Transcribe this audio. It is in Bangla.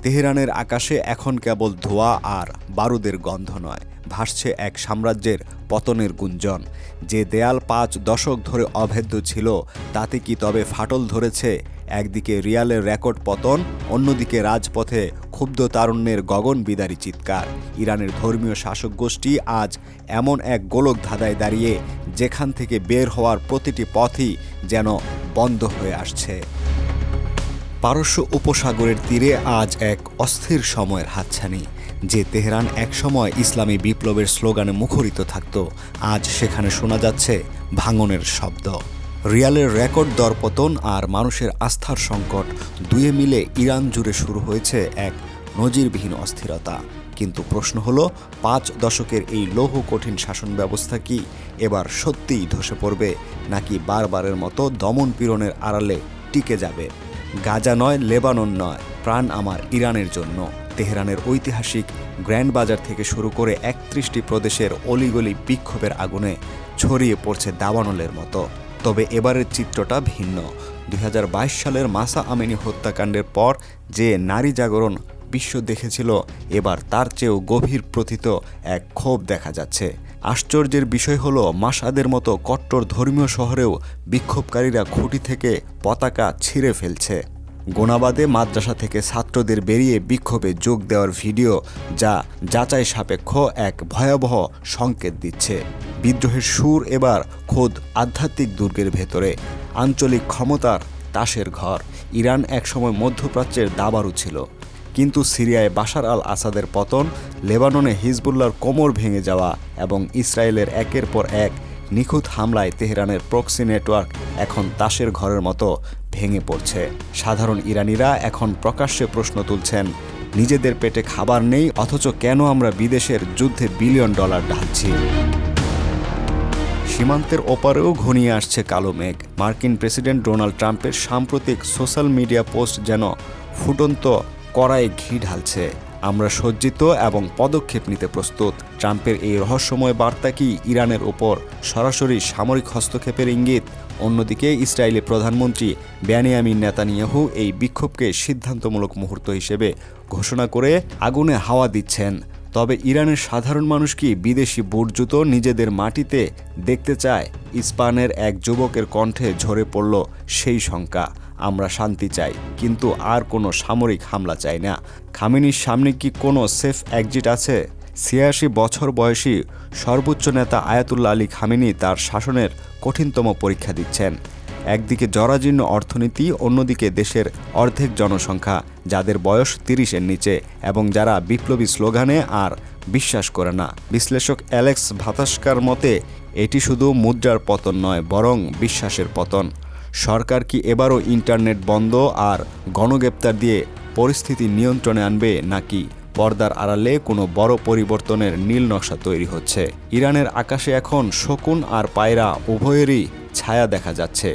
তেহরানের আকাশে এখন কেবল ধোঁয়া আর বারুদের গন্ধ নয়, ভাসছে এক সাম্রাজ্যের পতনের গুঞ্জন। যে দেয়াল ৫ দশক ধরে অভেদ্য ছিল, তাতে কি তবে ফাটল ধরেছে? একদিকে রিয়ালের রেকর্ড পতন, অন্যদিকে রাজপথে ক্ষুব্ধ তারুণ্যের গগনবিদারী চিৎকার। ইরানের ধর্মীয় শাসক গোষ্ঠী আজ এমন এক গোলক ধাঁধায় দাঁড়িয়ে, যেখান থেকে বের হওয়ার প্রতিটি পথই যেন বন্ধ হয়ে আসছে। পারস্য উপসাগরের তীরে আজ এক অস্থির সময়ের হাতছানি। যে তেহরান একসময় ইসলামী বিপ্লবের স্লোগানে মুখরিত থাকত, আজ সেখানে শোনা যাচ্ছে ভাঙনের শব্দ। রিয়ালের রেকর্ড দরপতন আর মানুষের আস্থার সংকট, দুয়ে মিলে ইরান জুড়ে শুরু হয়েছে এক নজিরবিহীন অস্থিরতা। কিন্তু প্রশ্ন হলো, ৫ দশকের এই লৌহ কঠিন শাসন ব্যবস্থা কি এবার সত্যিই ধসে পড়বে, নাকি বারবারের মতো দমন পীড়নের আড়ালে টিকে যাবে? গাজা নয়, লেবানন নয়, প্রাণ আমার ইরানের জন্য। তেহরানের ঐতিহাসিক গ্র্যান্ড বাজার থেকে শুরু করে ৩১টি প্রদেশের অলিগলি বিক্ষোভের আগুনে ছড়িয়ে পড়ছে দাবানলের মতো। তবে এবারের চিত্রটা ভিন্ন। ২০২২ সালের মাসা আমিনি হত্যাকাণ্ডের পর যে নারী জাগরণ বিশ্ব দেখেছিল, এবার তার চেয়েও গভীর প্রথিত এক ক্ষোভ দেখা যাচ্ছে। আশ্চর্যের বিষয় হলো, মাশআদের মতো কট্টর ধর্মীয় শহরেও বিক্ষোভকারীরা খুঁটি থেকে পতাকা ছিঁড়ে ফেলছে। গোনাবাদে মাদ্রাসা থেকে ছাত্রদের বেরিয়ে বিক্ষোভে যোগ দেওয়ার ভিডিও, যা যাচাই সাপেক্ষ এক ভয়াবহ সংকেত দিচ্ছে। বিদ্রোহের সুর এবার খোদ আধ্যাত্মিক দুর্গের ভেতরে। আঞ্চলিক ক্ষমতার তাসের ঘর। ইরান একসময় মধ্যপ্রাচ্যের দাবারু ছিল, কিন্তু সিরিয়ায় বাশার আল আসাদের পতন, লেবাননে হিজবুল্লাহর কোমর ভেঙে যাওয়া এবং ইসরায়েলের একের পর এক নিখুঁত হামলায় তেহরানের প্রক্সি নেটওয়ার্ক এখন তাসের ঘরের মতো ভেঙে পড়ছে। সাধারণ ইরানিরা এখন প্রকাশ্যে প্রশ্ন তুলছেন, নিজেদের পেটে খাবার নেই, অথচ কেন আমরা বিদেশের যুদ্ধে বিলিয়ন ডলার ঢালছি? সীমান্তের ওপারেও ঘনিয়ে আসছে কালো মেঘ। মার্কিন প্রেসিডেন্ট ডোনাল্ড ট্রাম্পের সাম্প্রতিক সোশ্যাল মিডিয়া পোস্ট যেন ফুটন্ত কড়াইয়ে ঘি ঢালছে। আমরা সজ্জিত এবং পদক্ষেপ নিতে প্রস্তুত। ট্রাম্পের এই রহস্যময় বার্তা কি ইরানের ওপর সরাসরি সামরিক হস্তক্ষেপের ইঙ্গিত? অন্যদিকে ইসরায়েলি প্রধানমন্ত্রী বেনিয়ামিন নেতানিয়াহু এই বিক্ষোভকে সিদ্ধান্তমূলক মুহূর্ত হিসেবে ঘোষণা করে আগুনে হাওয়া দিচ্ছেন। তবে ইরানের সাধারণ মানুষ কি বিদেশি বুটজুতো নিজেদের মাটিতে দেখতে চায়? ইস্পানের এক যুবকের কণ্ঠে ঝরে পড়ল সেই শঙ্কা। আমরা শান্তি চাই, কিন্তু আর কোনো সামরিক হামলা চাই না। খামেনির সামনে কি কোনো সেফ এক্সিট আছে? ৮৬ বছর বয়সী সর্বোচ্চ নেতা আয়াতুল্লাহ আলী খামেনি তার শাসনের কঠিনতম পরীক্ষা দিচ্ছেন। একদিকে জরাজীর্ণ অর্থনীতি, অন্যদিকে দেশের অর্ধেক জনসংখ্যা যাদের বয়স ৩০-এর নিচে এবং যারা বিপ্লবী স্লোগানে আর বিশ্বাস করে না। বিশ্লেষক অ্যালেক্স ভাতাস্কার মতে, এটি শুধু মুদ্রার পতন নয়, বরং বিশ্বাসের পতন। সরকার কি এবারও ইন্টারনেট বন্ধ আর গণগ্রেপ্তার দিয়ে পরিস্থিতি নিয়ন্ত্রণে আনবে, নাকি পর্দার আড়ালে কোনো বড় পরিবর্তনের নীল নকশা তৈরি হচ্ছে? ইরানের আকাশে এখন শকুন আর পায়রা উভয়েরই ছায়া দেখা যাচ্ছে।